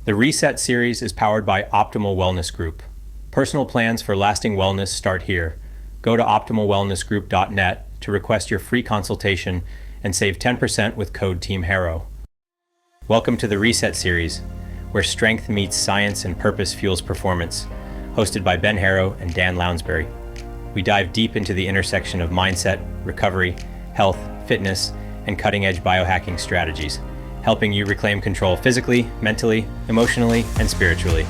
The Reset series is powered by Optimal Wellness Group. Personal plans for lasting wellness start here. Go to optimalwellnessgroup.net to request your free consultation and save 10% with code Team Harrow. Welcome to the Reset series, where strength meets science and purpose fuels performance, hosted by Ben Harrow and Dan Lounsbury. We dive deep into the intersection of mindset, recovery, health, fitness, and cutting-edge biohacking strategies, helping you reclaim control physically, mentally, emotionally, and spiritually.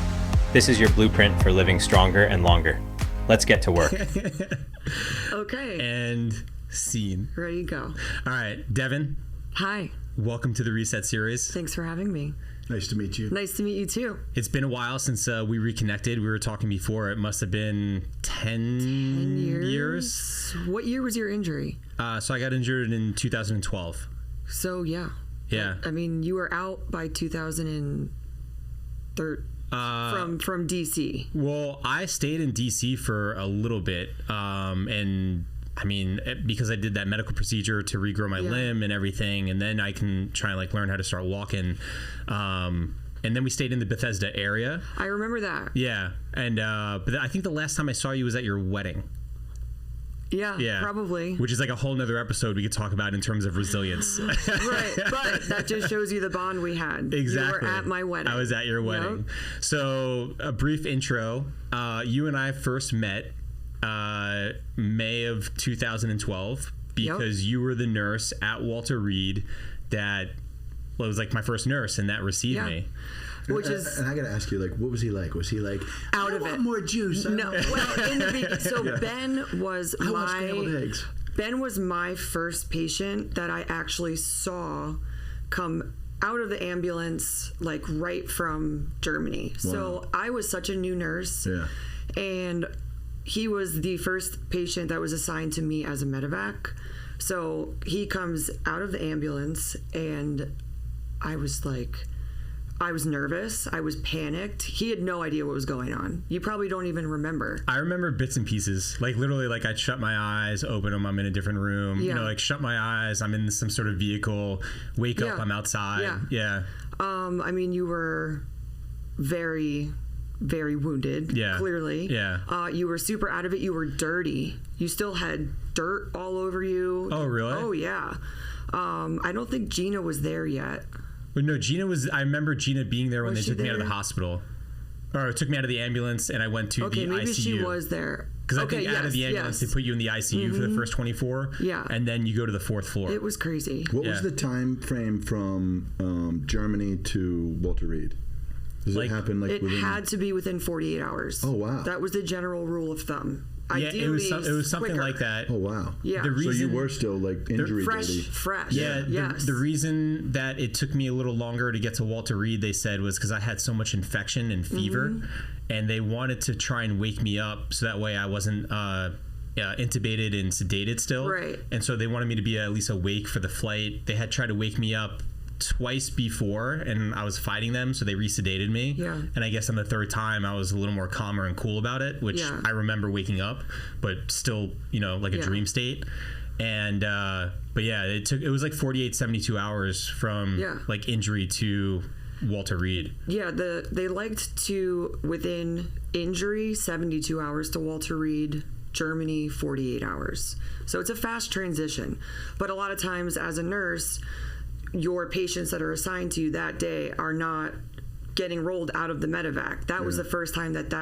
This is your blueprint for living stronger and longer. Let's get to work. Okay. And scene. Ready to go. All right, Devin. Hi. Welcome to the Reset series. Thanks for having me. Nice to meet you. Nice to meet you too. It's been a while since we reconnected. We were talking before. It must have been 10 years. What year was your injury? So I got injured in 2012. So yeah. Yeah. I mean, you were out by 2013 from DC. Well, I stayed in DC for a little bit, and I mean, because I did that medical procedure to regrow my limb and everything, and then I can try and learn how to start walking. And then we stayed in the Bethesda area. I remember that. Yeah, and but I think the last time I saw you was at your wedding. Yeah, probably. Which is a whole nother episode we could talk about in terms of resilience. Right, but that just shows you the bond we had. Exactly. You were at my wedding. I was at your wedding. Yep. So a brief intro. You and I first met May of 2012 because you were the nurse at Walter Reed that was my first nurse and that received me. And I gotta ask you, what was he like? Was he out of it? More juice? No. Well, in the beginning, so Ben was Ben was my first patient that I actually saw come out of the ambulance, right from Germany. Wow. So I was such a new nurse, and he was the first patient that was assigned to me as a medevac. So he comes out of the ambulance, and I was nervous. I was panicked. He had no idea what was going on. You probably don't even remember. I remember bits and pieces. Literally, I'd shut my eyes, open them, I'm in a different room. Yeah. Shut my eyes, I'm in some sort of vehicle. Wake up, I'm outside. Yeah. I mean, you were very, very wounded. Yeah. Clearly. Yeah. You were super out of it. You were dirty. You still had dirt all over you. Oh, really? Oh, yeah. I don't think Gina was there yet. No, Gina was. I remember Gina being there when they took me out of the hospital, or took me out of the ambulance, and I went to the ICU. Okay, maybe she was there. Because I think out of the ambulance they put you in the ICU for the first 24. Yeah, and then you go to the 4th floor. It was crazy. What was the time frame from Germany to Walter Reed? Does it happen it had to be within 48 hours. Oh wow! That was the general rule of thumb. Yeah, it was something quicker. Like that. Oh wow! Yeah. So you were still injury fresh. Yeah. Yes. The reason that it took me a little longer to get to Walter Reed, they said, was because I had so much infection and fever, and they wanted to try and wake me up so that way I wasn't intubated and sedated still. Right. And so they wanted me to be at least awake for the flight. They had tried to wake me up twice before, and I was fighting them, so they resedated me. Yeah. And I guess on the third time I was a little more calmer and cool about it, which I remember waking up, but still, a dream state. And but yeah, it was 48, 72 hours from injury to Walter Reed. Yeah, they liked to, within injury, 72 hours to Walter Reed, Germany 48 hours. So it's a fast transition. But a lot of times as a nurse, your patients that are assigned to you that day are not getting rolled out of the medevac. That was the first time that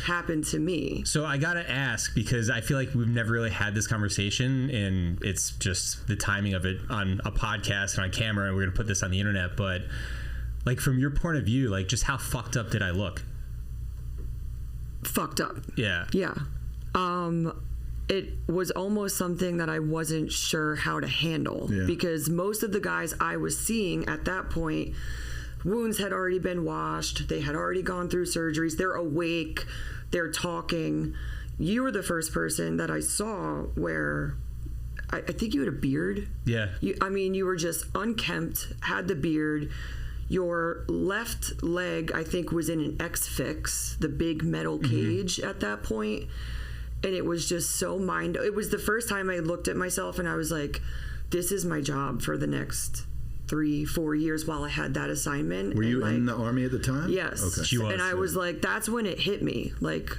happened to me. So I gotta ask, because I feel like we've never really had this conversation, and it's just the timing of it on a podcast and on camera, and we're gonna put this on the internet, but from your point of view, just how fucked up did I look? Fucked up. Yeah. Yeah. It was almost something that I wasn't sure how to handle, because most of the guys I was seeing at that point, wounds had already been washed. They had already gone through surgeries. They're awake. They're talking. You were the first person that I saw where I think you had a beard. Yeah. You were just unkempt, had the beard. Your left leg, I think, was in an X-Fix, the big metal cage at that point. And it was just so it was the first time I looked at myself and I was like, this is my job for the next 3-4 years while I had that assignment. Were you like, in the Army at the time? Yes. Okay. She was. And I was like, that's when it hit me. Like,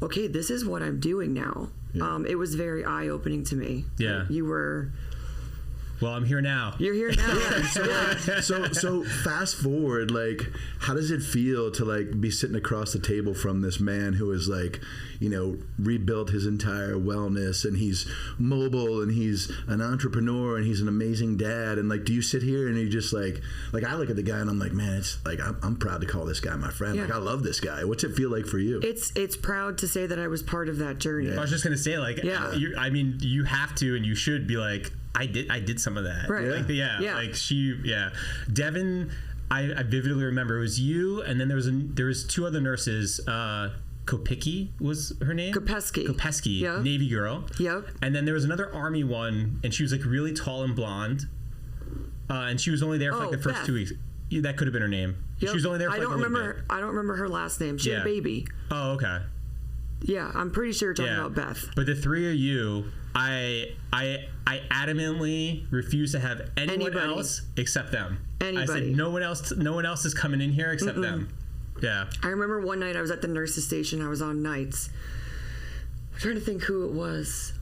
okay, this is what I'm doing now. Yeah. It was very eye-opening to me. Yeah. Like, you were... Well, I'm here now. You're here now. So fast forward, like, how does it feel to like be sitting across the table from this man who has like, you know, rebuilt his entire wellness, and he's mobile, and he's an entrepreneur, and he's an amazing dad, and like, do you sit here and you just like I look at the guy and I'm like, man, it's like I'm proud to call this guy my friend. Yeah. Like, I love this guy. What's it feel like for you? It's proud to say that I was part of that journey. I was just gonna say, like, I mean, you have to, and you should be like, I did some of that. Right. Like, Devin, I vividly remember it was you, and then there was 2 other nurses. Kopicki was her name? Kopesky, yep. Navy girl. Yep. And then there was another Army one, and she was like really tall and blonde. And she was only there for like the first Beth. 2 weeks. Yeah, that could have been her name. Yep. She was only there for I don't like a little remember. bit. I don't remember her last name. She had a baby. Oh, okay. Yeah, I'm pretty sure you're talking about Beth. But the 3 of you, I adamantly refuse to have anyone else except them. I said no one else is coming in here except them. Yeah. I remember one night I was at the nurse's station. I was on nights. I'm trying to think who it was.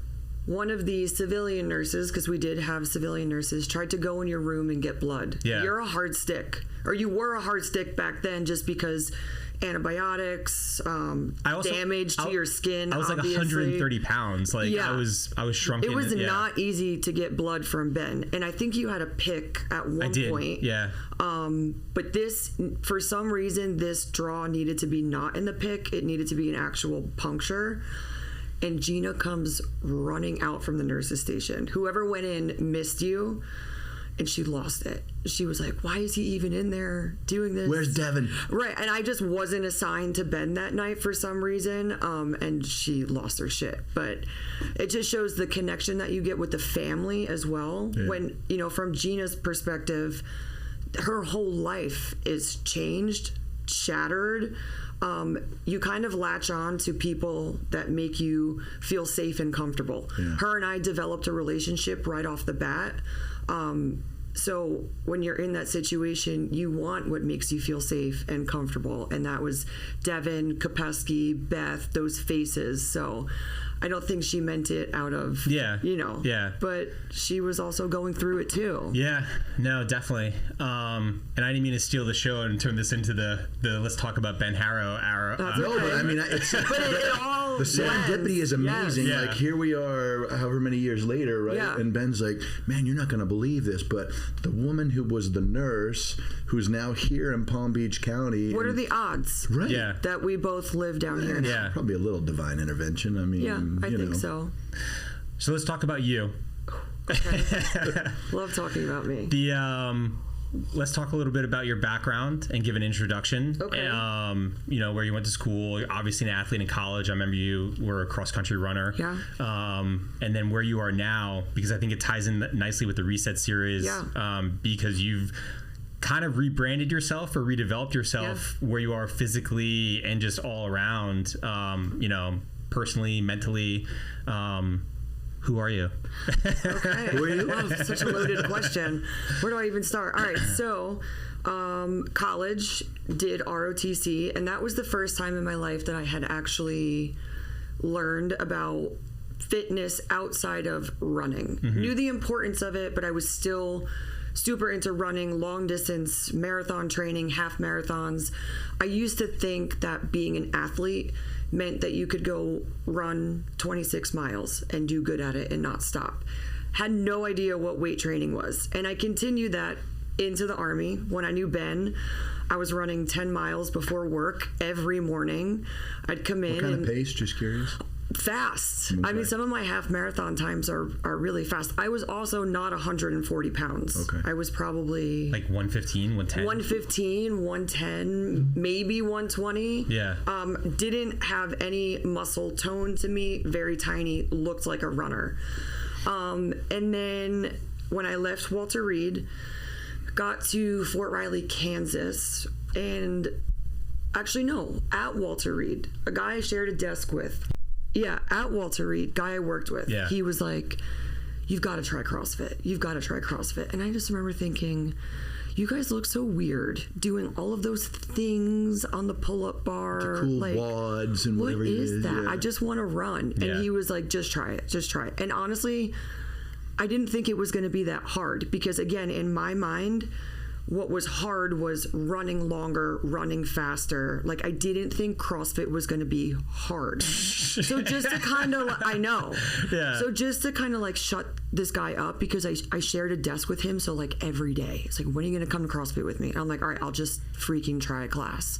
One of the civilian nurses, because we did have civilian nurses, tried to go in your room and get blood. Yeah. You're a hard stick. Or you were a hard stick back then just because antibiotics, damage to your skin. I was obviously. like 130 pounds. Like, I was shrunken. It was not easy to get blood from Ben. And I think you had a pick at one point. Yeah. But this, for some reason, this draw needed to be not in the pick. It needed to be an actual puncture. And Gina comes running out from the nurse's station. Whoever went in missed you, and she lost it. She was like, why is he even in there doing this? Where's Devin? Right, and I just wasn't assigned to Ben that night for some reason, and she lost her shit. But it just shows the connection that you get with the family as well. Yeah. When, you know, from Gina's perspective, her whole life is changed, shattered. You kind of latch on to people that make you feel safe and comfortable. Yeah. Her and I developed a relationship right off the bat. So when you're in that situation, you want what makes you feel safe and comfortable. And that was Devin, Kopesky, Beth, those faces. So I don't think she meant it out of, but she was also going through it too. Yeah, no, definitely. And I didn't mean to steal the show and turn this into the let's talk about Ben Harrow. No, but I mean, the serendipity is amazing. Yes. Like, here we are, however many years later, right? Yeah. And Ben's like, man, you're not going to believe this, but the woman who was the nurse, who's now here in Palm Beach County. What are the odds? Right. Yeah. That we both live down here now? Yeah. Probably a little divine intervention. I mean, I think so. So let's talk about you. Okay. Love talking about me. Let's talk a little bit about your background and give an introduction. Okay. You know, where you went to school. You're obviously an athlete in college. I remember you were a cross-country runner. Yeah. And then where you are now, because I think it ties in nicely with the Reset series. Yeah. Because you've kind of rebranded yourself or redeveloped yourself where you are physically and just all around, you know, personally, mentally. Who are you? Okay. Who are you? Wow, such a loaded question. Where do I even start? All right, so college, did ROTC, and that was the first time in my life that I had actually learned about fitness outside of running. Mm-hmm. Knew the importance of it, but I was still super into running, long distance, marathon training, half marathons. I used to think that being an athlete meant that you could go run 26 miles and do good at it and not stop. Had no idea what weight training was. And I continued that into the Army. When I knew Ben, I was running 10 miles before work every morning. I'd come in. What kind of pace? Just curious. Fast. Okay. I mean, some of my half marathon times are really fast. I was also not 140 pounds. Okay. I was probably like 115, 110. 115, 110, maybe 120. Yeah. Didn't have any muscle tone to me. Very tiny. Looked like a runner. And then when I left Walter Reed, got to Fort Riley, Kansas, and actually no, at Walter Reed, a guy I shared a desk with. Yeah, at Walter Reed, guy I worked with. Yeah. He was like, you've got to try CrossFit. You've got to try CrossFit. And I just remember thinking, you guys look so weird doing all of those things on the pull-up bar. The cool wads and whatever it is. What is that? Yeah. I just want to run. And he was like, just try it. Just try it. And honestly, I didn't think it was going to be that hard because, again, in my mind, what was hard was running longer, running faster. Like, I didn't think CrossFit was going to be hard. So just to kind of, I know. Yeah. So just to kind of like shut this guy up, because I shared a desk with him. So like every day, it's like, when are you going to come to CrossFit with me? And I'm like, all right, I'll just freaking try a class.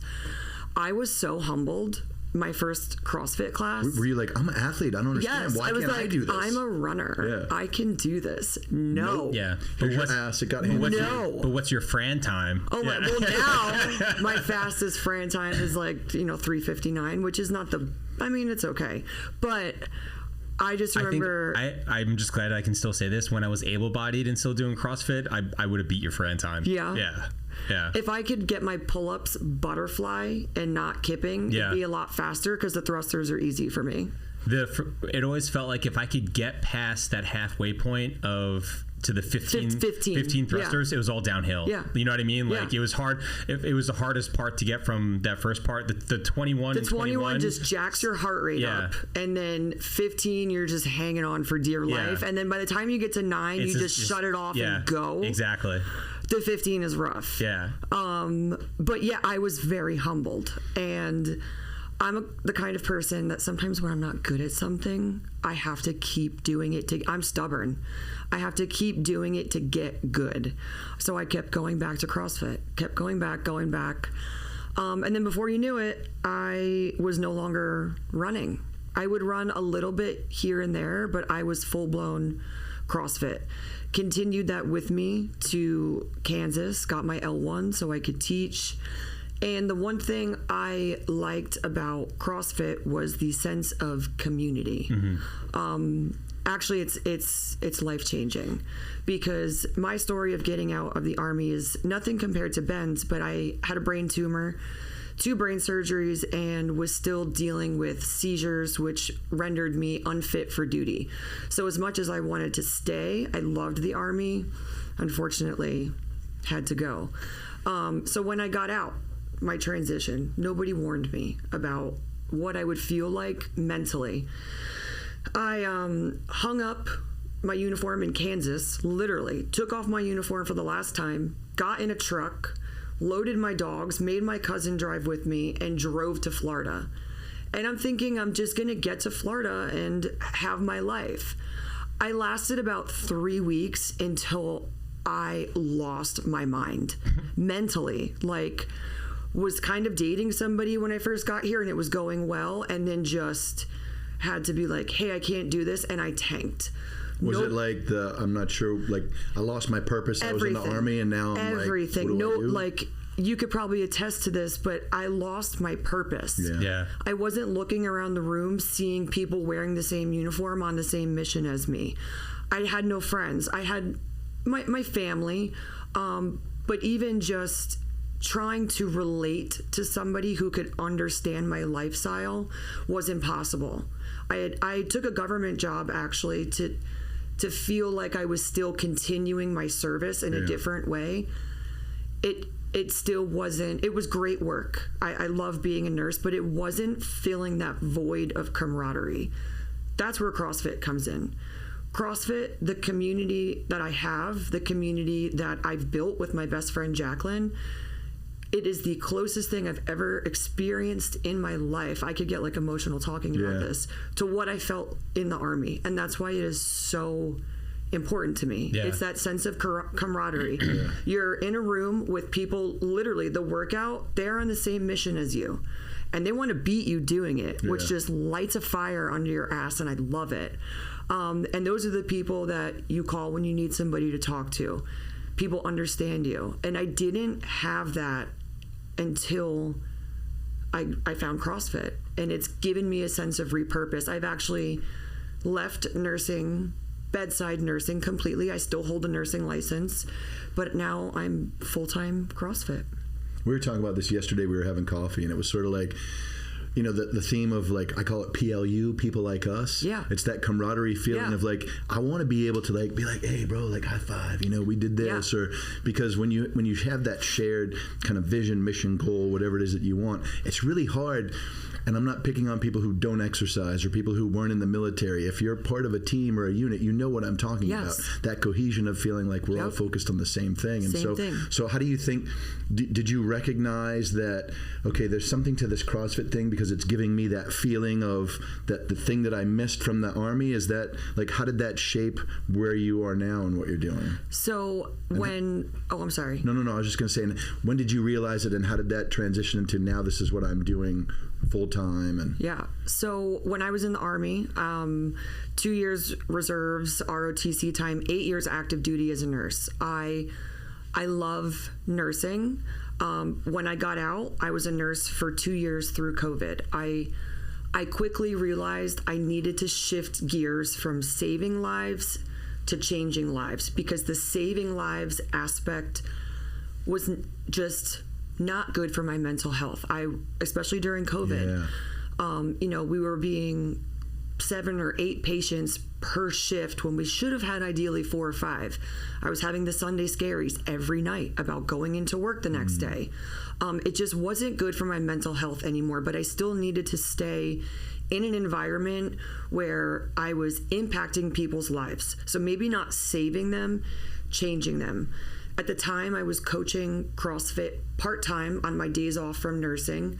I was so humbled. My first CrossFit class. Were you like, I'm an athlete, I don't understand. Yes, Why can't I do this? I'm a runner. Yeah. I can do this. No. Nope. Yeah. But your ass, it got handed. No. But what's your Fran time? Oh my, well now, my fastest Fran time is like, 3:59, which is not it's okay. But I just remember. I'm just glad I can still say this. When I was able-bodied and still doing CrossFit, I would have beat your Fran time. Yeah. Yeah. Yeah. If I could get my pull-ups butterfly and not kipping, it'd be a lot faster because the thrusters are easy for me. It always felt like if I could get past that halfway point to the 15 thrusters, it was all downhill. Yeah. You know what I mean? Like it was hard. It was the hardest part to get from that first part. The 21 and 21 just jacks your heart rate up. And then 15, you're just hanging on for dear life. And then by the time you get to 9, you just shut it off and go. Exactly. The 15 is rough. Yeah. But yeah, I was very humbled. And I'm the kind of person that sometimes when I'm not good at something, I have to keep doing it. I'm stubborn. I have to keep doing it to get good. So I kept going back to CrossFit, kept going back. And then before you knew it, I was no longer running. I would run a little bit here and there, but I was full-blown CrossFit. Continued that with me to Kansas, got my L1 so I could teach. And the one thing I liked about CrossFit was the sense of community. Mm-hmm. Actually, it's life-changing because my story of getting out of the Army is nothing compared to Ben's, but I had a brain tumor, 2 brain surgeries, and was still dealing with seizures, which rendered me unfit for duty. So as much as I wanted to stay, I loved the Army, unfortunately had to go. So when I got out, my transition, nobody warned me about what I would feel like mentally. I hung up my uniform in Kansas, literally took off my uniform for the last time, got in a truck, loaded my dogs, made my cousin drive with me, and drove to Florida. And I'm thinking I'm just going to get to Florida and have my life. I lasted about 3 weeks until I lost my mind mentally. Like, was kind of dating somebody when I first got here and it was going well, and then just had to be like, hey, I can't do this, and I tanked. Was it like I'm not sure, like I lost my purpose, everything. I was in the Army and now I'm everything. Like, what do I do? Like, you could probably attest to this, but I lost my purpose. Yeah. I wasn't looking around the room seeing people wearing the same uniform on the same mission as me. I had no friends. I had my family, but even just trying to relate to somebody who could understand my lifestyle was impossible. I took a government job actually to feel like I was still continuing my service in a different way. It still wasn't. It was great work. I love being a nurse, but it wasn't filling that void of camaraderie. That's where CrossFit comes in. CrossFit, the community that I have, the community that I've built with my best friend Jacqueline, it is the closest thing I've ever experienced in my life. I could get like emotional talking about this, to what I felt in the Army. And that's why it is so important to me. Yeah. It's that sense of camaraderie. You're in a room with people, literally the workout, they're on the same mission as you. And they want to beat you doing it, which just lights a fire under your ass, and I love it. And those are the people that you call when you need somebody to talk to. People understand you. And I didn't have that until I found CrossFit, and it's given me a sense of repurpose. I've actually left nursing, bedside nursing completely. I still hold a nursing license, but now I'm full-time CrossFit. We were talking about this yesterday. We were having coffee, and it was sort of like, the theme of like, I call it PLU, people like us. Yeah. It's that camaraderie feeling of like, I want to be able to like be like, hey bro, like high five, we did this. Or because when you have that shared kind of vision, mission, goal, whatever it is that you want, it's really hard. And I'm not picking on people who don't exercise or people who weren't in the military. If you're part of a team or a unit, you know what I'm talking about. That cohesion of feeling like we're all focused on the same thing. And so how do you think, did you recognize that, okay, there's something to this CrossFit thing because it's giving me that feeling of that the thing that I missed from the Army? Is that, like, how did that shape where you are now and what you're doing? So I'm sorry. No, I was just going to say, when did you realize it and how did that transition into now this is what I'm doing full time? And so when I was in the Army, 2 years reserves, ROTC time, 8 years active duty as a nurse. I love nursing. When I got out, I was a nurse for 2 years through COVID. I quickly realized I needed to shift gears from saving lives to changing lives, because the saving lives aspect was just not good for my mental health. Especially during COVID, we were being 7 or 8 patients per shift when we should have had ideally 4 or 5. I was having the Sunday scaries every night about going into work the next day. It just wasn't good for my mental health anymore, but I still needed to stay in an environment where I was impacting people's lives. So maybe not saving them, changing them. At the time, I was coaching CrossFit part-time on my days off from nursing,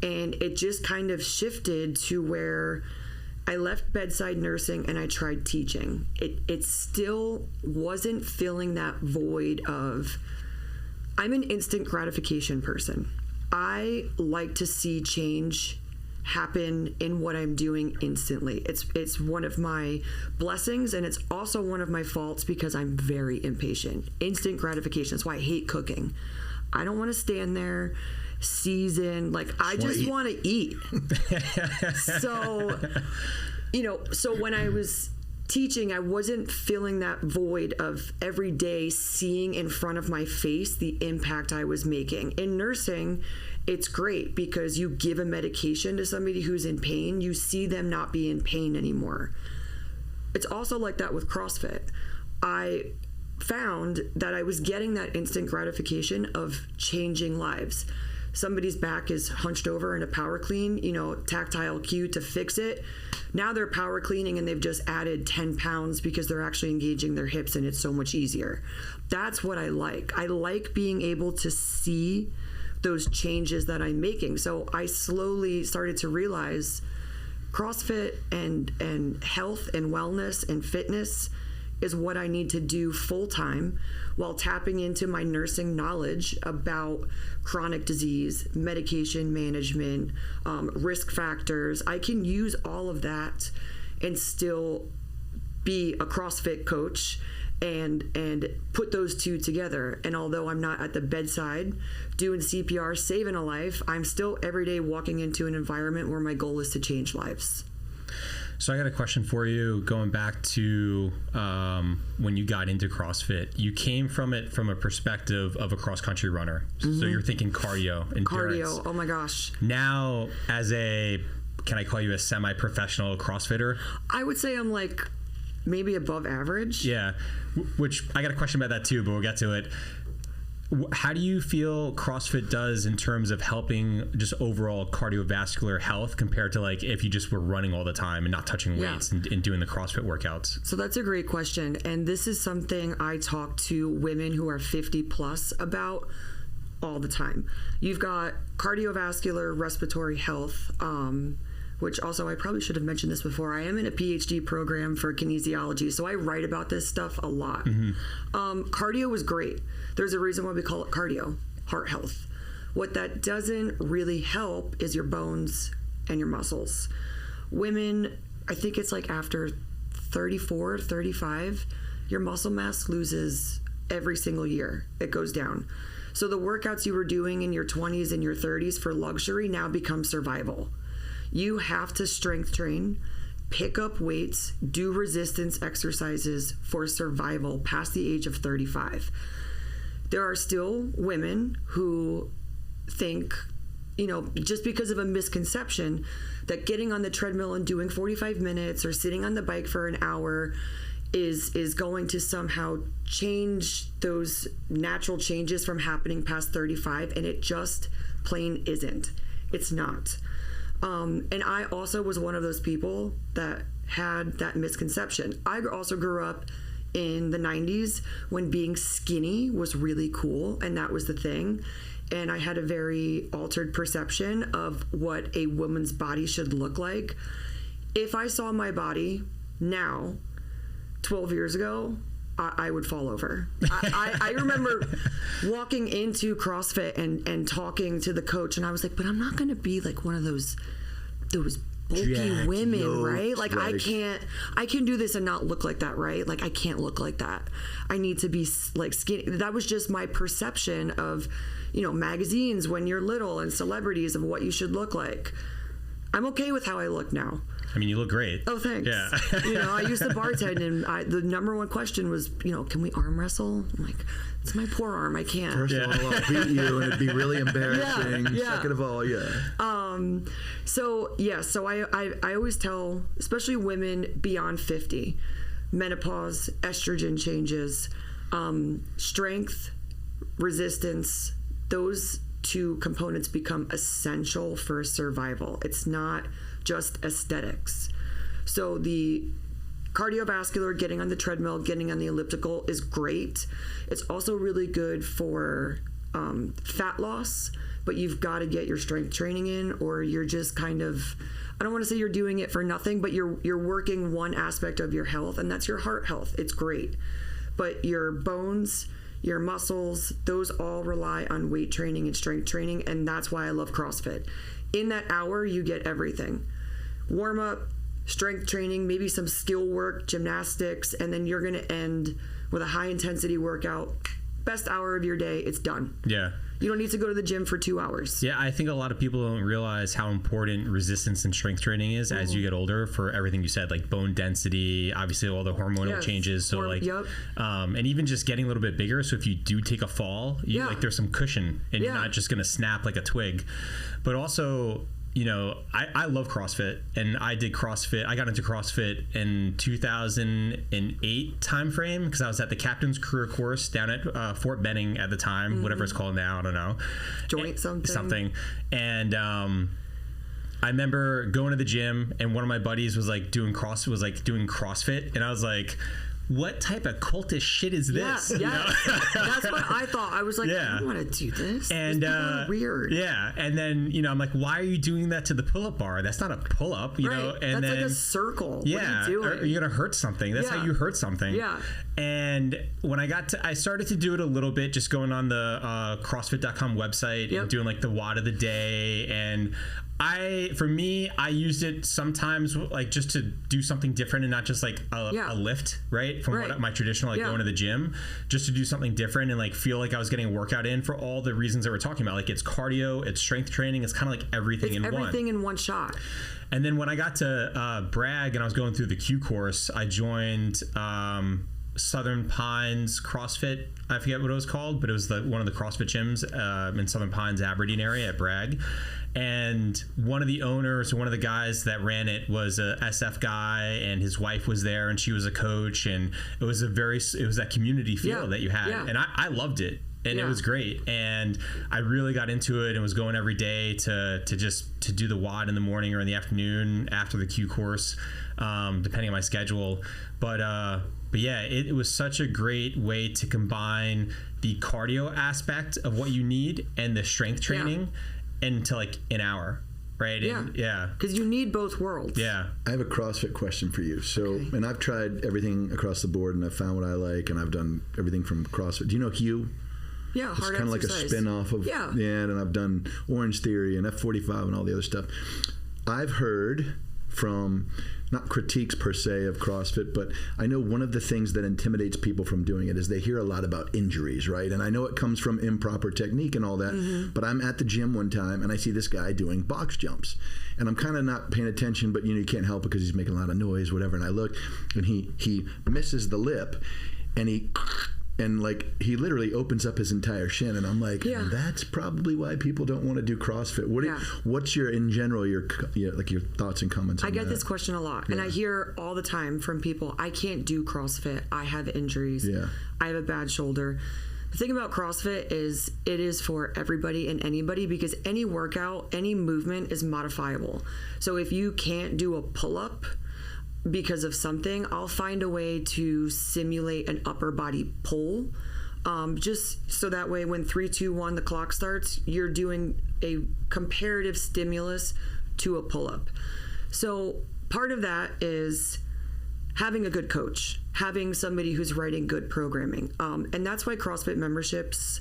and it just kind of shifted to where I left bedside nursing and I tried teaching. It still wasn't filling that void of, I'm an instant gratification person. I like to see change happen in what I'm doing instantly. It's one of my blessings, and it's also one of my faults because I'm very impatient. Instant gratification. That's why I hate cooking. I don't want to stand there, season, I just want to eat. So when I was teaching, I wasn't feeling that void of every day seeing in front of my face the impact I was making. In nursing, it's great because you give a medication to somebody who's in pain, you see them not be in pain anymore. It's also like that with CrossFit. I found that I was getting that instant gratification of changing lives. Somebody's back is hunched over in a power clean, tactile cue to fix it. Now they're power cleaning and they've just added 10 pounds because they're actually engaging their hips, and it's so much easier. That's what I like. I like being able to see those changes that I'm making. So I slowly started to realize CrossFit and health and wellness and fitness is what I need to do full time while tapping into my nursing knowledge about chronic disease, medication management, risk factors. I can use all of that and still be a CrossFit coach and put those two together. And although I'm not at the bedside doing CPR, saving a life, I'm still every day walking into an environment where my goal is to change lives. So I got a question for you, going back to when you got into CrossFit. You came from it from a perspective of a cross-country runner. Mm-hmm. So you're thinking cardio, endurance. Cardio, oh my gosh. Now, can I call you a semi-professional CrossFitter? I would say I'm maybe above average. Yeah, which I got a question about that too, but we'll get to it. How do you feel CrossFit does in terms of helping just overall cardiovascular health compared to if you just were running all the time and not touching weights and doing the CrossFit workouts? So that's a great question. And this is something I talk to women who are 50 plus about all the time. You've got cardiovascular respiratory health, which also I probably should have mentioned this before. I am in a PhD program for kinesiology, so I write about this stuff a lot. Mm-hmm. Cardio is great. There's a reason why we call it cardio, heart health. What that doesn't really help is your bones and your muscles. Women, I think it's after 34, 35, your muscle mass loses every single year. It goes down. So the workouts you were doing in your 20s and your 30s for luxury now become survival. You have to strength train, pick up weights, do resistance exercises for survival past the age of 35. There are still women who think just because of a misconception that getting on the treadmill and doing 45 minutes or sitting on the bike for an hour is going to somehow change those natural changes from happening past 35, and it just plain isn't. It's not. And I also was one of those people that had that misconception. I also grew up in the 90s when being skinny was really cool, and that was the thing. And I had a very altered perception of what a woman's body should look like. If I saw my body now, 12 years ago, I would fall over. I remember walking into CrossFit and talking to the coach, and I was like, but I'm not going to be like one of those bulky women, right? Like, I can do this and not look like that, right? Like, I can't look like that. I need to be like skinny. That was just my perception of, magazines when you're little and celebrities of what you should look like. I'm okay with how I look now. I mean, you look great. Oh, thanks. Yeah. I used to bartend, and the number one question was, can we arm wrestle? I'm like, it's my poor arm. I can't. First of all, I'll beat you, and it'd be really embarrassing. Yeah. Second of all, So I always tell, especially women beyond 50, menopause, estrogen changes, strength, resistance, those two components become essential for survival. It's not just aesthetics. So the cardiovascular, getting on the treadmill, getting on the elliptical is great. It's also really good for fat loss, but you've got to get your strength training in, or you're just kind of, I don't want to say you're doing it for nothing, but you're working one aspect of your health, and that's your heart health. It's great. But your bones, your muscles, those all rely on weight training and strength training, and that's why I love CrossFit. In that hour, you get everything. Warm up, strength training, maybe some skill work, gymnastics, and then you're going to end with a high intensity workout. Best hour of your day, it's done. Yeah. You don't need to go to the gym for 2 hours. Yeah, I think a lot of people don't realize how important resistance and strength training is as you get older for everything you said, like bone density, obviously all the hormonal changes. So and even just getting a little bit bigger. So if you do take a fall, like there's some cushion and you're not just going to snap like a twig. But also, I love CrossFit, and I did CrossFit. I got into CrossFit in 2008 timeframe because I was at the Captain's Career Course down at Fort Benning at the time, whatever it's called now. I don't know. Joint something. And I remember going to the gym, and one of my buddies was like doing CrossFit, and I was like, what type of cultish shit is this? Yeah. That's what I thought. I was like, I don't want to do this. And these people are weird. Yeah. And then, I'm like, why are you doing that to the pull-up bar? That's not a pull-up, you know? And that's then, like a circle. Yeah. What are you doing? Or you're going to hurt something. That's how you hurt something. Yeah. And when I started to do it a little bit, just going on the CrossFit.com website and doing like the WOD of the day. And for me, I used it sometimes like just to do something different and not just like a lift, right? From my traditional, going to the gym, just to do something different and like feel like I was getting a workout in for all the reasons that we're talking about. Like it's cardio, it's strength training, it's kind of like everything in one shot. And then when I got to Bragg and I was going through the Q course, I joined Southern Pines CrossFit. I forget what it was called, but it was one of the CrossFit gyms in Southern Pines, Aberdeen area at Bragg. And one of the owners, one of the guys that ran it was a SF guy, and his wife was there, and she was a coach, and it was that community feel that you had, and I loved it, and it was great, and I really got into it and was going every day to do the WOD in the morning or in the afternoon after the Q course, depending on my schedule, but yeah, it was such a great way to combine the cardio aspect of what you need and the strength training into like an hour, right? Because you need both worlds. I have a CrossFit question for you. So, and I've tried everything across the board, and I've found what I like, and I've done everything from CrossFit. Do you know Hugh? Yeah, it's kind of like a spin-off of and I've done Orange Theory and F45 and all the other stuff. I've heard from, not critiques per se of CrossFit, but I know one of the things that intimidates people from doing it is they hear a lot about injuries, right? And I know it comes from improper technique and all that, but I'm at the gym one time and I see this guy doing box jumps, and I'm kind of not paying attention, but you can't help it because he's making a lot of noise, whatever, and I look and he misses the lip, and he and like he literally opens up his entire shin, and I'm like, that's probably why people don't want to do CrossFit. What's your in general your thoughts and comments on I get that? this question a lot, and I hear all the time from people, I can't do CrossFit, I have injuries, I have a bad shoulder. The thing about CrossFit is it is for everybody and anybody, because any workout, any movement is modifiable. So if you can't do a pull-up because of something, I'll find a way to simulate an upper body pull, just so that way when 3, 2, 1 the clock starts, you're doing a comparative stimulus to a pull-up. So part of that is having a good coach, having somebody who's writing good programming, and that's why CrossFit memberships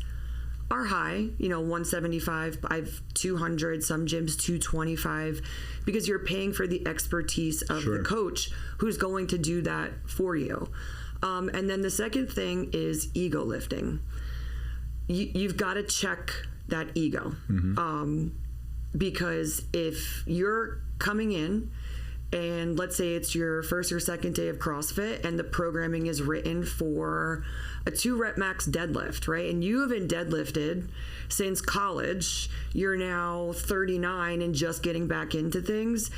are high, $175, I have 200, some gyms $225, because you're paying for the expertise of the coach who's going to do that for you. And then the second thing is ego lifting. You've got to check that ego, because if you're coming in and let's say it's your first or second day of CrossFit and the programming is written for a 2-rep max deadlift, right? And you haven't deadlifted since college. You're now 39 and just getting back into things.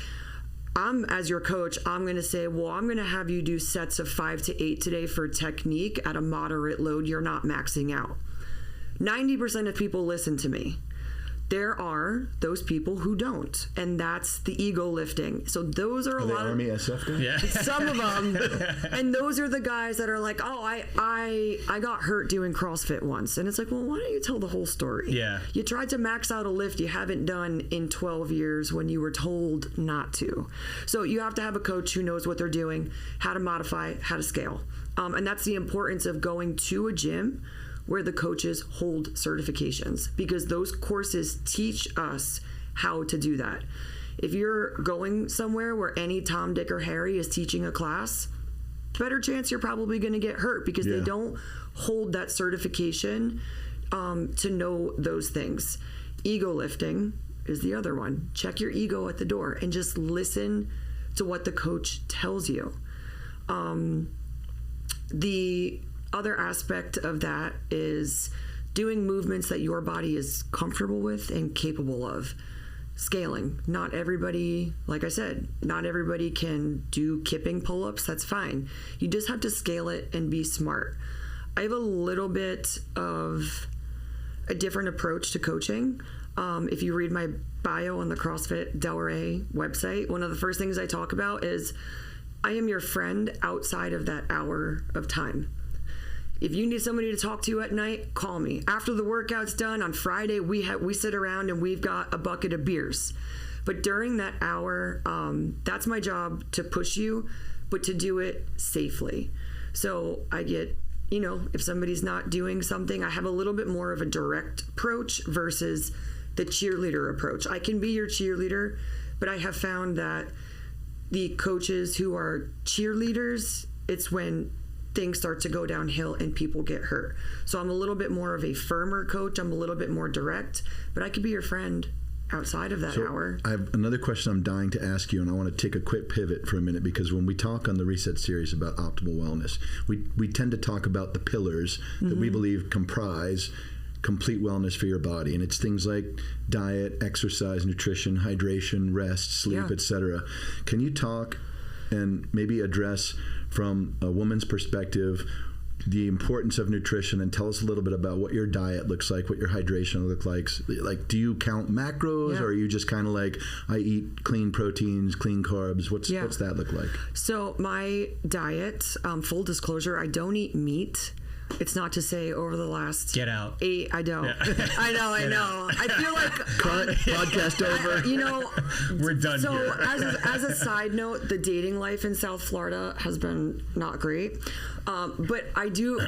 As your coach, I'm going to say, well, I'm going to have you do sets of 5 to 8 today for technique at a moderate load. You're not maxing out. 90% of people listen to me. There are those people who don't, and that's the ego lifting. So those are a lot Army SF guys? Yeah. Some of them, and those are the guys that are like, oh, I got hurt doing CrossFit once, and it's like, well, why don't you tell the whole story? Yeah. You tried to max out a lift you haven't done in 12 years when you were told not to. So you have to have a coach who knows what they're doing, how to modify, how to scale, and that's the importance of going to a gym where the coaches hold certifications, because those courses teach us how to do that. If you're going somewhere where any Tom, Dick, or Harry is teaching a class, better chance you're probably going to get hurt, because they don't hold that certification to know those things. Ego lifting is the other one. Check your ego at the door and just listen to what the coach tells you. The other aspect of that is doing movements that your body is comfortable with and capable of. Scaling. Not everybody, like I said, not everybody can do kipping pull-ups. That's fine. You just have to scale it and be smart. I have a little bit of a different approach to coaching. If you read my bio on the CrossFit Delray website, one of the first things I talk about is I am your friend outside of that hour of time. If you need somebody to talk to at night, call me. After the workout's done on Friday, we sit around and we've got a bucket of beers. But during that hour, that's my job, to push you, but to do it safely. So I get, if somebody's not doing something, I have a little bit more of a direct approach versus the cheerleader approach. I can be your cheerleader, but I have found that the coaches who are cheerleaders, it's when things start to go downhill and people get hurt. So I'm a little bit more of a firmer coach. I'm a little bit more direct, but I could be your friend outside of that hour. I have another question I'm dying to ask you, and I want to take a quick pivot for a minute, because when we talk on the Reset series about optimal wellness, we tend to talk about the pillars that we believe comprise complete wellness for your body, and it's things like diet, exercise, nutrition, hydration, rest, sleep, etc. Can you talk and maybe address from a woman's perspective the importance of nutrition, and tell us a little bit about what your diet looks like, what your hydration looks like. Like, do you count macros, or are you just kind of like, I eat clean proteins, clean carbs? What's that look like? So my diet, full disclosure, I don't eat meat. It's not to say over the last Get out. 8, I don't. I know. I feel like podcast over. We're done so here. as a side note, the dating life in South Florida has been not great. But I do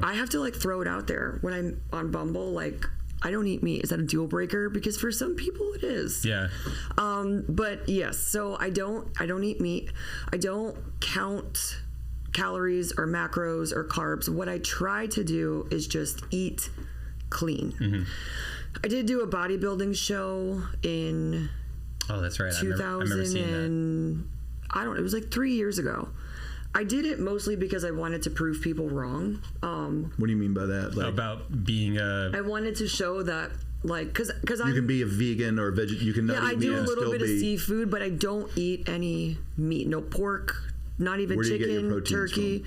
I have to throw it out there when I'm on Bumble. I don't eat meat. Is that a deal breaker? Because for some people it is. Yeah. But yes, so I don't eat meat. I don't count calories or macros or carbs. What I try to do is just eat clean. I did do a bodybuilding show in that's right. 2000 I remember seeing that. it was 3 years ago. I did it mostly because I wanted to prove people wrong. What do you mean by that? Like, about being a... I wanted to show that, like, because you can be a vegan or you can not eat meat. Yeah, I do a little bit of seafood, but I don't eat any meat. No pork, not even chicken, turkey,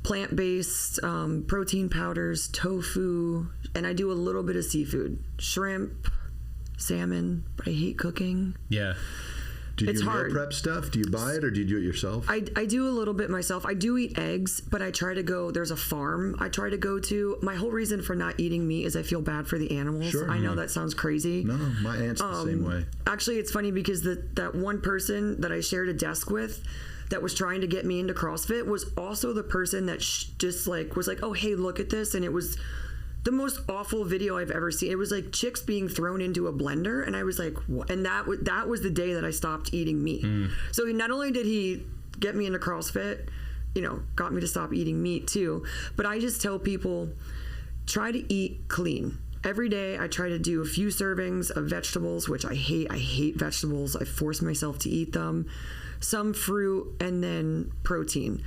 plant-based, protein powders, tofu, and I do a little bit of seafood, shrimp, salmon, but I hate cooking. Yeah. Do you meal prep stuff? Do you buy it or do you do it yourself? I do a little bit myself. I do eat eggs, but I try to go, there's a farm I try to go to. My whole reason for not eating meat is I feel bad for the animals. Sure. I know that sounds crazy. No, my aunt's the same way. Actually, it's funny because that one person that I shared a desk with that was trying to get me into CrossFit was also the person that just like was like, oh, hey, look at this. And it was the most awful video I've ever seen. It was like chicks being thrown into a blender, and I was like, what? And that was the day that I stopped eating meat. So not only did he get me into CrossFit, got me to stop eating meat too, but I just tell people, try to eat clean. Every day I try to do a few servings of vegetables, which I hate. I hate vegetables. I force myself to eat them. Some fruit, and then protein.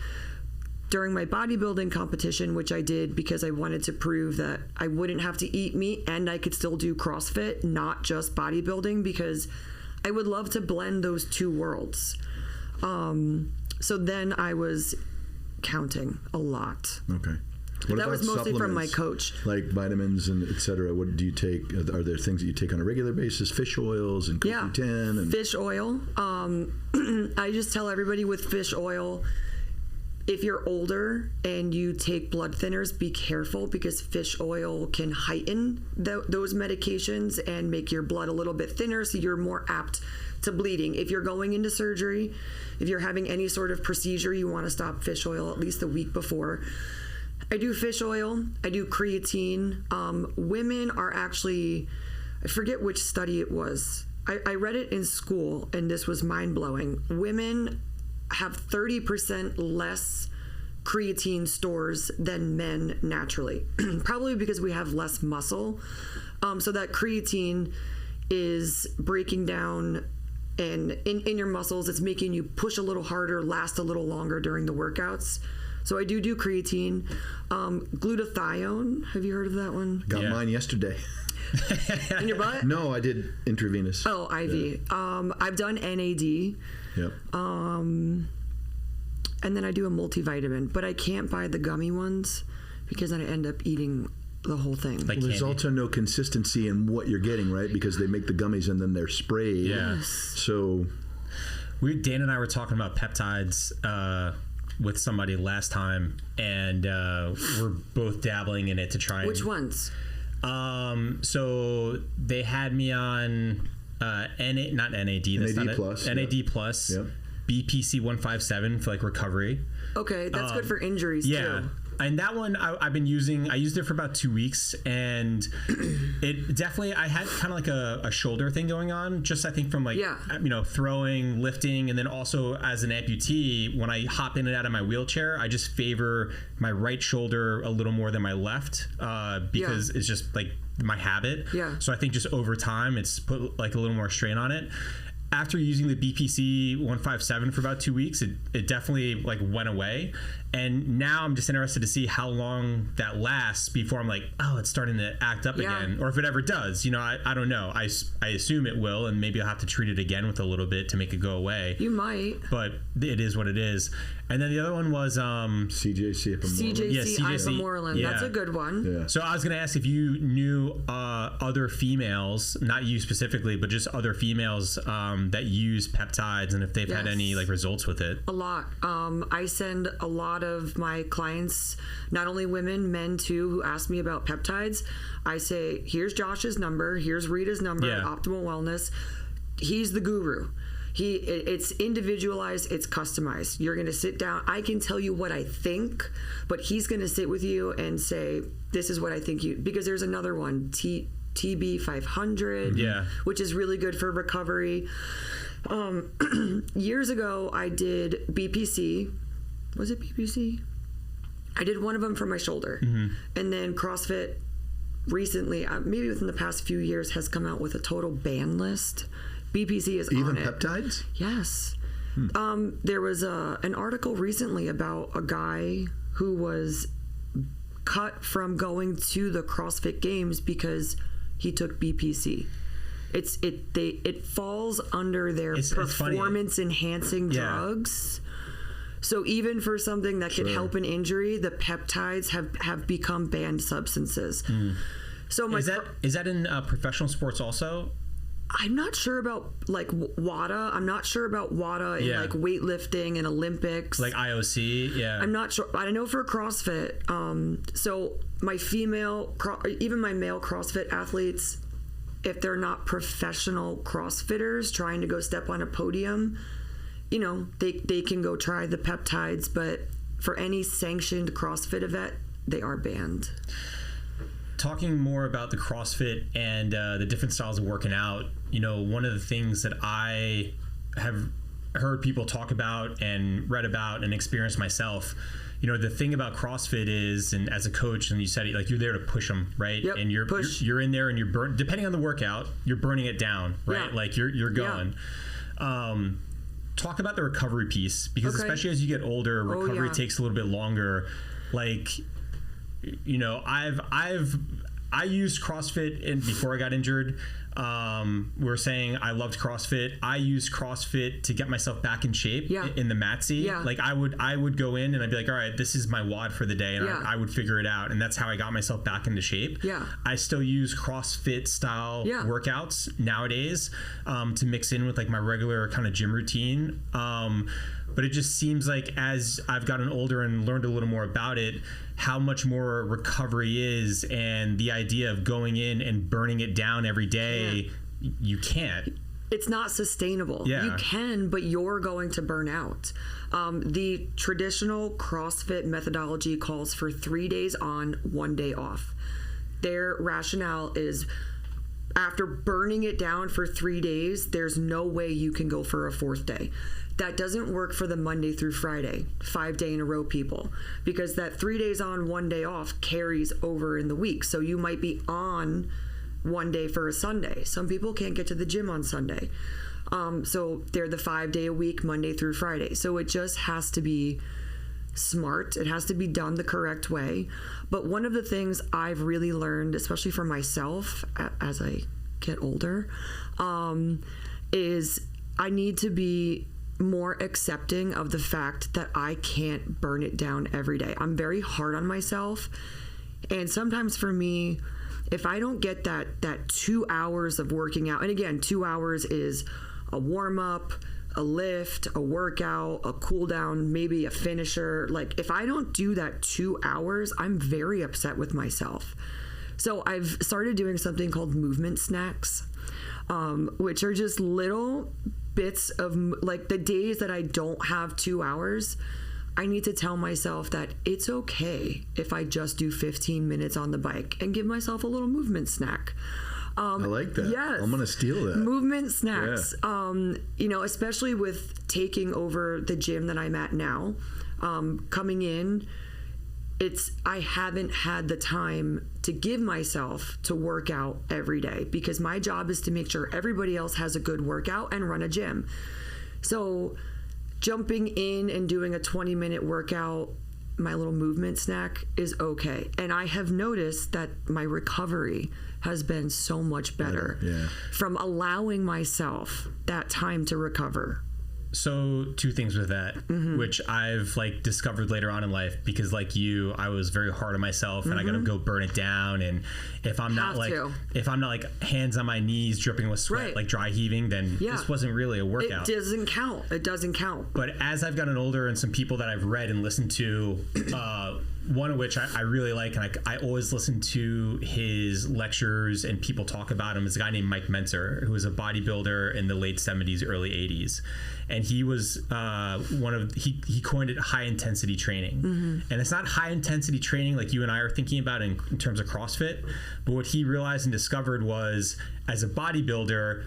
During my bodybuilding competition, which I did because I wanted to prove that I wouldn't have to eat meat and I could still do CrossFit, not just bodybuilding, because I would love to blend those two worlds. So then I was counting a lot. Okay. That was mostly from my coach. Like vitamins and et cetera. What do you take? Are there things that you take on a regular basis? Fish oils and CoQ10? And fish oil. I just tell everybody with fish oil, if you're older and you take blood thinners, be careful because fish oil can heighten those medications and make your blood a little bit thinner, so you're more apt to bleeding. If you're going into surgery, if you're having any sort of procedure, you want to stop fish oil at least the week before. I do fish oil. I do creatine. Women are actually, I forget which study it was. I read it in school, and this was mind-blowing. Women have 30% less creatine stores than men naturally, probably because we have less muscle. So that creatine is breaking down and in your muscles. It's making you push a little harder, last a little longer during the workouts. So I do creatine. Glutathione, have you heard of that one? Got mine yesterday. In your butt? No, I did intravenous. Oh, IV. Yeah. I've done NAD. Yep. And then I do a multivitamin, but I can't buy the gummy ones because then I end up eating the whole thing. Like there's also no consistency in what you're getting, right? Because they make the gummies and then they're sprayed. Yes. So Dan and I were talking about peptides with somebody last time, and we're both dabbling in it to try. Which ones? So they had me on not NAD. That's NAD not plus. NAD plus. Yep. BPC 157 for like recovery. Okay, that's good for injuries too. And that one I used it for about 2 weeks, and it definitely, I had kind of like a shoulder thing going on, just I think from like, throwing, lifting, and then also as an amputee, when I hop in and out of my wheelchair, I just favor my right shoulder a little more than my left because it's just like my habit. Yeah. So I think just over time, it's put like a little more strain on it. After using the BPC 157 for about 2 weeks, it definitely like went away. And now I'm just interested to see how long that lasts before I'm like, oh, it's starting to act up again. Or if it ever does, I don't know. I assume it will, and maybe I'll have to treat it again with a little bit to make it go away. You might. But it is what it is. And then the other one was CJC ipamorelin. Yeah. That's a good one. Yeah. So I was going to ask if you knew other females, not you specifically, but just other females that use peptides, and if they've had any like results with it. A lot. I send a lot of my clients, not only women, men too, who ask me about peptides. I say, here's Josh's number, here's Rita's number at Optimal Wellness. He's the guru. It's individualized, it's customized. You're going to sit down. I can tell you what I think, but he's going to sit with you and say, this is what I think because there's another one, TB 500, which is really good for recovery. Years ago, I did BPC. Was it BPC? I did one of them for my shoulder. And then CrossFit recently, maybe within the past few years, has come out with a total ban list. BPC is even on it. Peptides? Yes. There was an article recently about a guy who was cut from going to the CrossFit Games because he took BPC. It falls under their performance enhancing drugs. So even for something that could help an injury, the peptides have become banned substances. So is that in professional sports also? I'm not sure about like WADA. I'm not sure about WADA in like weightlifting and Olympics. Like IOC, yeah. I'm not sure. I know for CrossFit. So my even my male CrossFit athletes, if they're not professional CrossFitters trying to go step on a podium, you know, they can go try the peptides. But for any sanctioned CrossFit event, they are banned. Talking more about the CrossFit and the different styles of working out, you know, one of the things that I have heard people talk about and read about and experienced myself, you know, the thing about CrossFit is, and as a coach, and you said, like, you're there to push them, right? Yep, and you're in there and you're depending on the workout, you're burning it down, right? Yeah. Like you're going. Yeah. Talk about the recovery piece, because especially as you get older, recovery takes a little bit longer. Like, you know, I used CrossFit before I got injured. We were saying I loved CrossFit. I used CrossFit to get myself back in shape in the MATSE. Yeah. Like I would go in and I'd be like, all right, this is my WOD for the day, and I would figure it out, and that's how I got myself back into shape. Yeah. I still use CrossFit style workouts nowadays to mix in with like my regular kind of gym routine. But it just seems like as I've gotten older and learned a little more about it, how much more recovery is, and the idea of going in and burning it down every day, you can't. It's not sustainable. Yeah. You can, but you're going to burn out. The traditional CrossFit methodology calls for 3 days on, 1 day off. Their rationale is, after burning it down for 3 days, there's no way you can go for a 4th day. That doesn't work for the Monday through Friday, 5 day in a row people, because that 3 days on, 1 day off carries over in the week. So you might be on 1 day for a Sunday. Some people can't get to the gym on Sunday. So they're the 5 day a week, Monday through Friday. So it just has to be smart. It has to be done the correct way. But one of the things I've really learned, especially for myself as I get older, is I need to be more accepting of the fact that I can't burn it down every day. I'm very hard on myself. And sometimes for me, if I don't get that 2 hours of working out, and again, 2 hours is a warm up, a lift, a workout, a cool down, maybe a finisher. Like if I don't do that 2 hours, I'm very upset with myself. So I've started doing something called movement snacks, which are just little bits of, like, the days that I don't have 2 hours, I need to tell myself that it's okay if I just do 15 minutes on the bike and give myself a little movement snack. I like that. Yes. I'm going to steal that. Movement snacks. Yeah. You know, especially with taking over the gym that I'm at now, coming in, I haven't had the time to give myself to work out every day, because my job is to make sure everybody else has a good workout and run a gym. So jumping in and doing a 20-minute workout, my little movement snack is okay. And I have noticed that my recovery has been so much better from allowing myself that time to recover. So 2 things with that, which I've like discovered later on in life, because like you, I was very hard on myself, and I got to go burn it down. And if I'm not like hands on my knees dripping with sweat, like dry heaving, then this wasn't really a workout. It doesn't count. But as I've gotten older, and some people that I've read and listened to, one of which I really like, and I always listen to his lectures and people talk about him, is a guy named Mike Mentzer, who was a bodybuilder in the late 70s, early 80s. And he was he coined it high intensity training. And it's not high intensity training like you and I are thinking about in terms of CrossFit, but what he realized and discovered was, as a bodybuilder,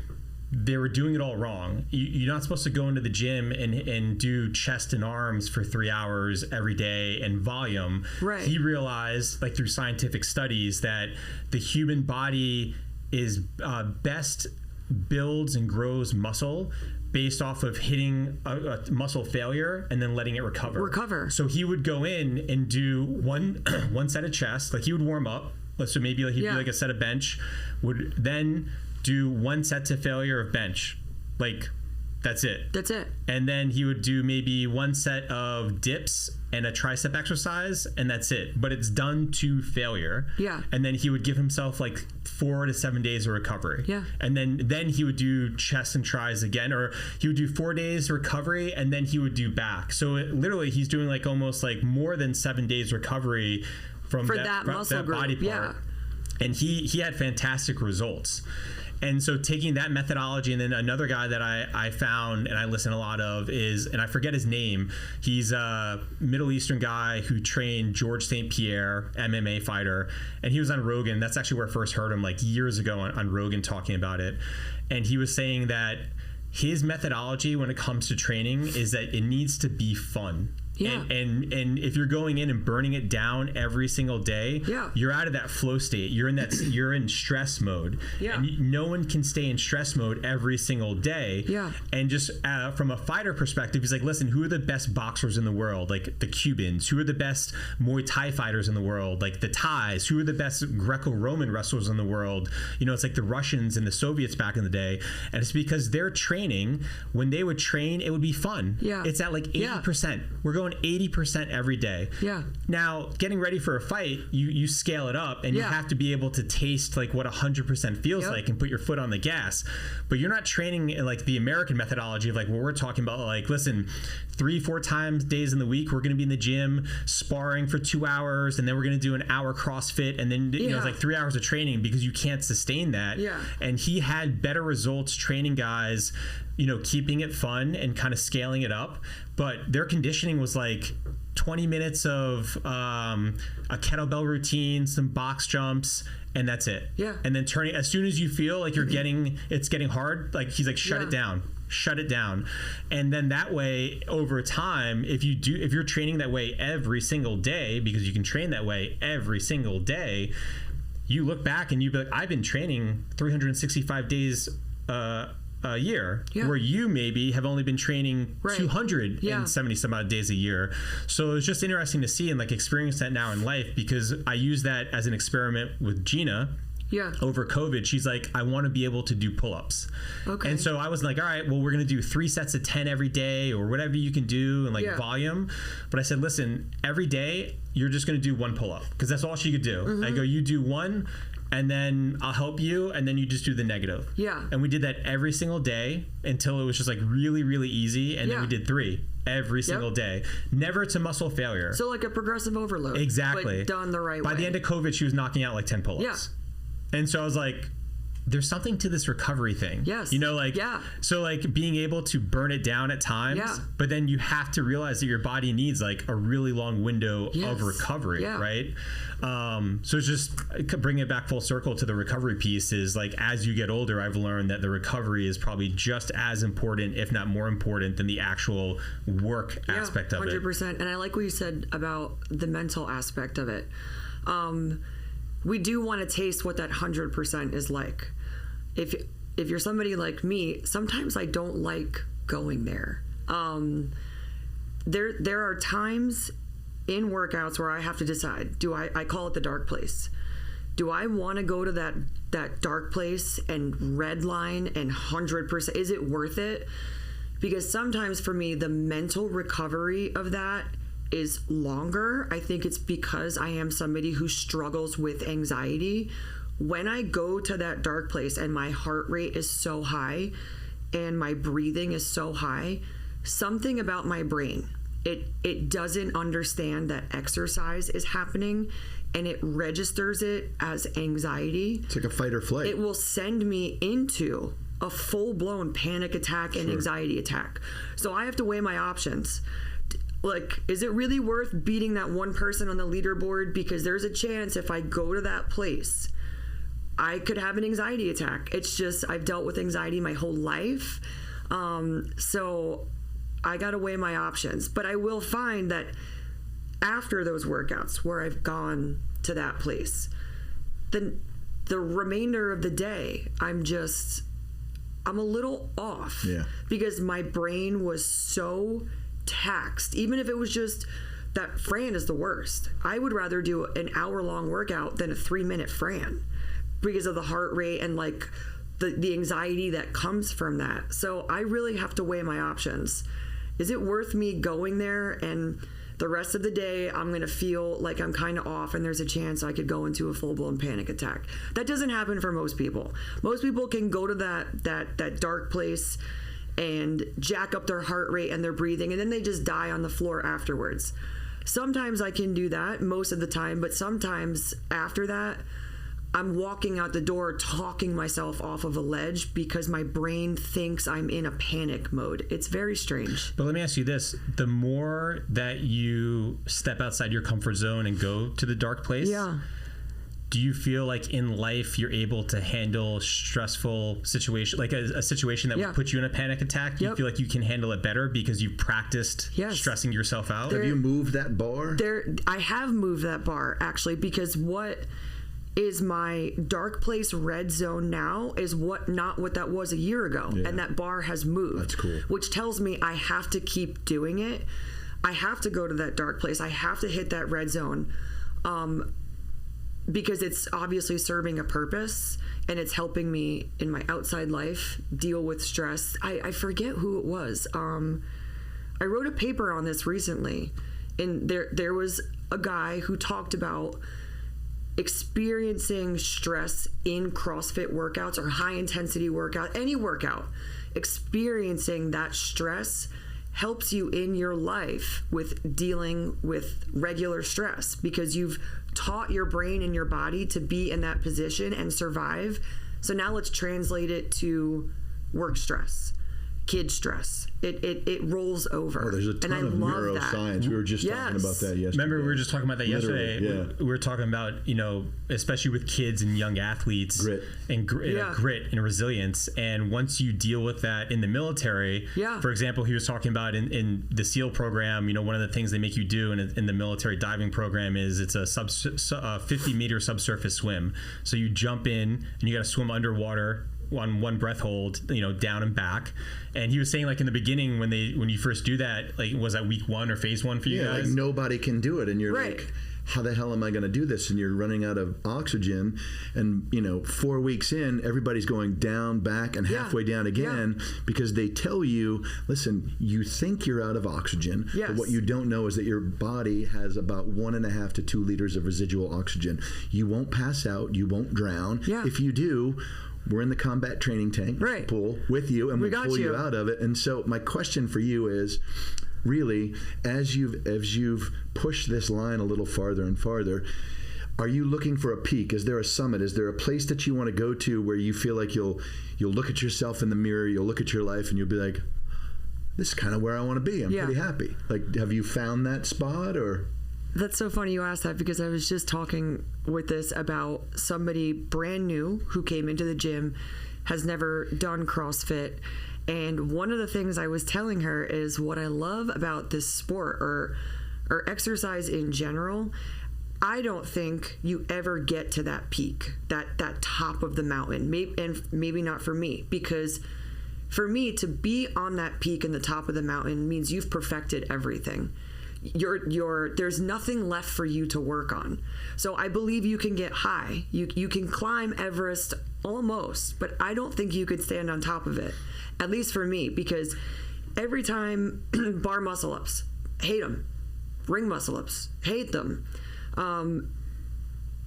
they were doing it all wrong. You're not supposed to go into the gym and do chest and arms for 3 hours every day and volume. Right. He realized, like through scientific studies, that the human body is best builds and grows muscle based off of hitting a muscle failure and then letting it recover. So he would go in and do one set of chest, like he would warm up. So maybe like he'd do like a set of bench, would then do one set to failure of bench. Like that's it. And then he would do maybe one set of dips and a tricep exercise, and that's it. But it's done to failure. Yeah. And then he would give himself like 4 to 7 days of recovery. Yeah. And then he would do chest and tris again, or he would do 4 days recovery, and then he would do back. So literally he's doing like almost like more than 7 days recovery from that muscle group, body part. And he had fantastic results. And so taking that methodology, and then another guy that I found and I listen a lot of is, and I forget his name, he's a Middle Eastern guy who trained George St. Pierre, MMA fighter, and he was on Rogan. That's actually where I first heard him, like years ago on Rogan talking about it. And he was saying that his methodology when it comes to training is that it needs to be fun. Yeah. And if you're going in and burning it down every single day, you're out of that flow state. You're in stress mode. Yeah. And no one can stay in stress mode every single day. Yeah. And just from a fighter perspective, he's like, listen, who are the best boxers in the world? Like the Cubans. Who are the best Muay Thai fighters in the world? Like the Thais. Who are the best Greco-Roman wrestlers in the world? You know, it's like the Russians and the Soviets back in the day. And it's because their training, when they would train, it would be fun. Yeah. It's at like 80%. We're going 80% every day. Yeah. Now, getting ready for a fight, you scale it up, and you have to be able to taste like what 100% feels like and put your foot on the gas. But you're not training in like the American methodology of like what we're talking about. Like, listen, 3-4 times days in the week, we're going to be in the gym sparring for 2 hours, and then we're going to do an hour CrossFit, and then you know it's like 3 hours of training because you can't sustain that. Yeah. And he had better results training guys, you know, keeping it fun and kind of scaling it up. But their conditioning was like 20 minutes of a kettlebell routine, some box jumps, and that's it. Yeah. And then turning, as soon as you feel like it's getting hard, like he's like, shut it down. And then that way, over time, if you're training that way every single day, because you can train that way every single day, you look back and you be like, I've been training 365 days a year, where you maybe have only been training 270 some odd days a year. So it's just interesting to see and like experience that now in life, because I use that as an experiment with Gina. Yeah. Over COVID, she's like, I want to be able to do pull-ups. Okay. And so I was like, all right, well, we're going to do 3 sets of 10 every day, or whatever you can do, and like volume. But I said, listen, every day you're just going to do 1 pull-up, because that's all she could do. Mm-hmm. I go, you do 1, and then I'll help you, and then you just do the negative. Yeah. And we did that every single day until it was just like really, really easy, and then we did 3 every single day. Never to muscle failure. So like a progressive overload. Exactly. But done the right way. By the end of COVID, she was knocking out like 10 pull-ups. Yeah. And so I was like, there's something to this recovery thing. Yes. You know, like, so like being able to burn it down at times, but then you have to realize that your body needs like a really long window of recovery, right? So it's just bringing it back full circle to the recovery piece is like, as you get older, I've learned that the recovery is probably just as important, if not more important, than the actual work aspect of 100%. And I like what you said about the mental aspect of it. We do want to taste what that 100% is like. If you're somebody like me, sometimes I don't like going there. There are times in workouts where I have to decide, I call it the dark place. Do I want to go to that dark place and red line and 100%? Is it worth it? Because sometimes for me, the mental recovery of that is longer. I think it's because I am somebody who struggles with anxiety. When I go to that dark place and my heart rate is so high and my breathing is so high, something about my brain, it doesn't understand that exercise is happening, and it registers it as anxiety. It's like a fight or flight. It will send me into a full-blown panic attack and anxiety attack. So I have to weigh my options. Like, is it really worth beating that one person on the leaderboard? Because there's a chance if I go to that place, I could have an anxiety attack. It's just, I've dealt with anxiety my whole life. So I got to weigh my options. But I will find that after those workouts where I've gone to that place, the remainder of the day, I'm just I'm a little off. Yeah. Because my brain was so taxed. Even if it was just that Fran is the worst. I would rather do an hour-long workout than a 3-minute Fran because of the heart rate and like the anxiety that comes from that. So I really have to weigh my options. Is it worth me going there and the rest of the day I'm going to feel like I'm kind of off and there's a chance I could go into a full-blown panic attack? That doesn't happen for most people. Most people can go to that dark place and jack up their heart rate and their breathing, and then they just die on the floor afterwards. Sometimes I can do that, most of the time, but sometimes after that, I'm walking out the door talking myself off of a ledge because my brain thinks I'm in a panic mode. It's very strange. But let me ask you this. The more that you step outside your comfort zone and go to the dark place, do you feel like in life you're able to handle stressful situation, like a situation that would put you in a panic attack? Do you feel like you can handle it better because you've practiced stressing yourself out? Have you moved that bar? I have moved that bar, actually, because what is my dark place red zone now is not what that was a year ago. And that bar has moved. That's cool. Which tells me I have to keep doing it. I have to go to that dark place. I have to hit that red zone. Because it's obviously serving a purpose and it's helping me in my outside life deal with stress. I forget who it was. I wrote a paper on this recently, and there was a guy who talked about experiencing stress in CrossFit workouts or high intensity workout, any workout. Experiencing that stress helps you in your life with dealing with regular stress because you've taught your brain and your body to be in that position and survive. So now let's translate it to work stress, kid stress. It rolls over. Oh, there's a ton of neuroscience. We were just talking about that yesterday. Remember, we were just talking about that yesterday. Yeah. We were talking about, especially with kids and young athletes, grit and resilience. And once you deal with that in the military, for example, he was talking about in the SEAL program, one of the things they make you do in the military diving program is it's a 50-meter subsurface swim. So you jump in and you got to swim underwater on one breath hold, down and back. And he was saying, like, in the beginning when you first do that, like, was that week 1 or phase 1 for you guys? Like nobody can do it, and you're like, how the hell am I going to do this? And you're running out of oxygen, and 4 weeks in, everybody's going down, back, and halfway down again because they tell you, listen, you think you're out of oxygen, but what you don't know is that your body has about 1.5 to 2 liters of residual oxygen. You won't pass out, you won't drown. If you do, we're in the combat training tank pool with you, and we'll pull you out of it. And so my question for you is, really, as you've pushed this line a little farther and farther, are you looking for a peak? Is there a summit? Is there a place that you want to go to where you feel like you'll look at yourself in the mirror, you'll look at your life, and you'll be like, this is kind of where I want to be. I'm pretty happy. Like, have you found that spot? Or that's so funny you asked that, because I was just talking with this about somebody brand new who came into the gym, has never done CrossFit. And one of the things I was telling her is what I love about this sport or exercise in general. I don't think you ever get to that peak, that top of the mountain. Maybe not for me, because for me to be on that peak in the top of the mountain means you've perfected everything. There's nothing left for you to work on. So I believe you can get high. You can climb Everest almost, but I don't think you could stand on top of it. At least for me, because every time bar muscle ups, hate them. Ring muscle ups, hate them.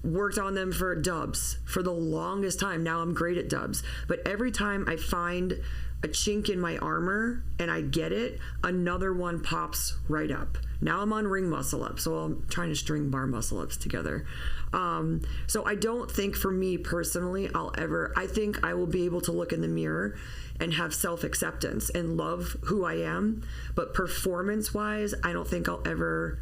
Worked on them for dubs for the longest time. Now I'm great at dubs. But every time I find a chink in my armor and I get it, another one pops right up. Now I'm on ring muscle ups, so I'm trying to string bar muscle ups together. So I don't think, for me personally, I think I will be able to look in the mirror and have self-acceptance and love who I am. But performance-wise, I don't think I'll ever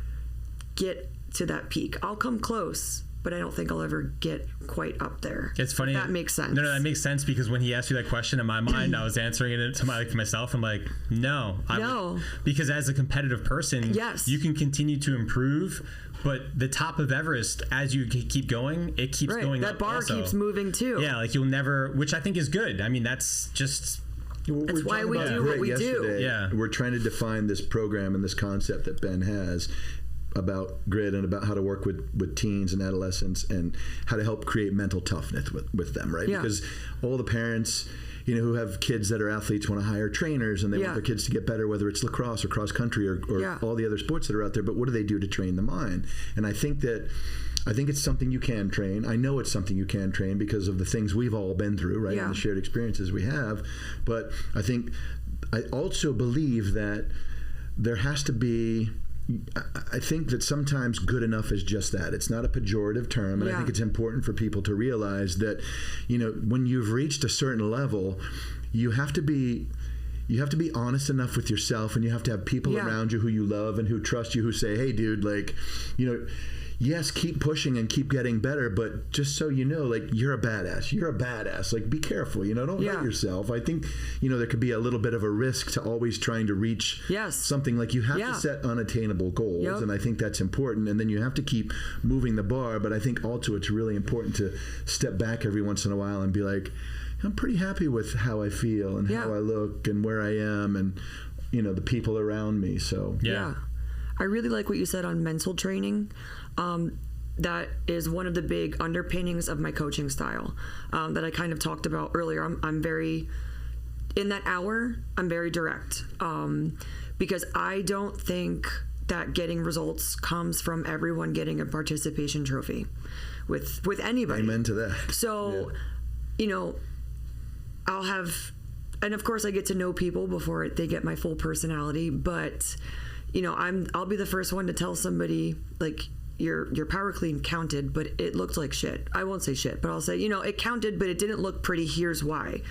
get to that peak. I'll come close, but I don't think I'll ever get quite up there. It's funny. That makes sense. No, that makes sense, because when he asked you that question, in my mind, I was answering it to myself. I'm like, no. Because as a competitive person, you can continue to improve, but the top of Everest, as you keep going, it keeps going up. That bar keeps moving too. Yeah, like you'll never, which I think is good. I mean, that's just That's why we do what we do. Yeah. We're trying to define this program and this concept that Ben has about grit and about how to work with teens and adolescents and how to help create mental toughness with them, right? Yeah. Because all the parents, who have kids that are athletes want to hire trainers and they want their kids to get better, whether it's lacrosse or cross country or all the other sports that are out there. But what do they do to train the mind? And I think it's something you can train. I know it's something you can train because of the things we've all been through, right? And the shared experiences we have. But I also believe that there has to be, I think that sometimes good enough is just that. It's not a pejorative term, and I think it's important for people to realize that, when you've reached a certain level, you have to be honest enough with yourself, and you have to have people around you who you love and who trust you, who say, hey, dude, yes, keep pushing and keep getting better, but just so you know, you're a badass. You're a badass. Be careful, don't hurt yourself. I think, there could be a little bit of a risk to always trying to reach something. You have to set unattainable goals, and I think that's important, and then you have to keep moving the bar, but I think also it's really important to step back every once in a while and be like, I'm pretty happy with how I feel and how I look and where I am and, the people around me, so. Yeah. I really like what you said on mental training. That is one of the big underpinnings of my coaching style that I kind of talked about earlier. I'm very, in that hour, I'm very direct because I don't think that getting results comes from everyone getting a participation trophy with anybody. Amen to that. So, I'll have, and of course I get to know people before they get my full personality, but I'll be the first one to tell somebody your power clean counted, but it looked like shit. I won't say shit, but I'll say, it counted, but it didn't look pretty. Here's why.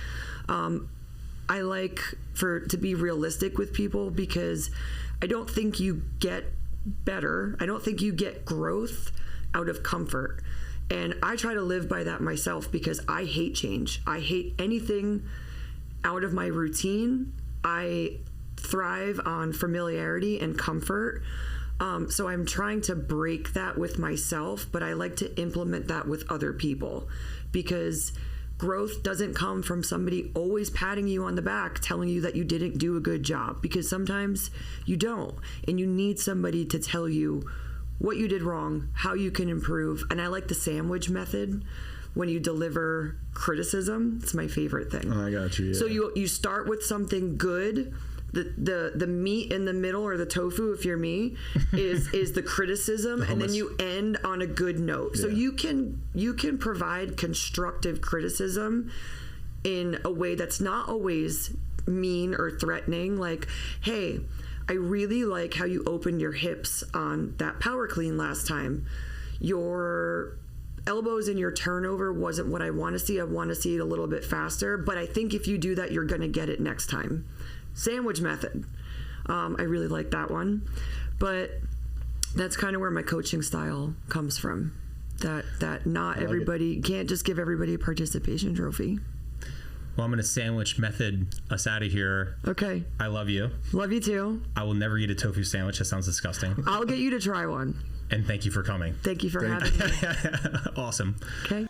I like to be realistic with people because I don't think you get better. I don't think you get growth out of comfort. And I try to live by that myself because I hate change. I hate anything out of my routine. I thrive on familiarity and comfort. So I'm trying to break that with myself, but I like to implement that with other people because growth doesn't come from somebody always patting you on the back, telling you that you didn't do a good job, because sometimes you don't, and you need somebody to tell you what you did wrong, how you can improve. And I like the sandwich method. When you deliver criticism, it's my favorite thing. Oh, I got you. Yeah. So you start with something good. The meat in the middle, or the tofu, if you're me, is the criticism, and then you end on a good note. So you can provide constructive criticism in a way that's not always mean or threatening. Like, hey, I really like how you opened your hips on that power clean last time. Your elbows and your turnover wasn't what I want to see. I want to see it a little bit faster, but I think if you do that, you're going to get it next time. Sandwich method. I really like that one, but that's kind of where my coaching style comes from. That not everybody can't just give everybody a participation trophy. Well, I'm going to sandwich method us out of here. Okay. I love you. Love you too. I will never eat a tofu sandwich. That sounds disgusting. I'll get you to try one. And thank you for coming. Thank you for having me. Awesome. Okay.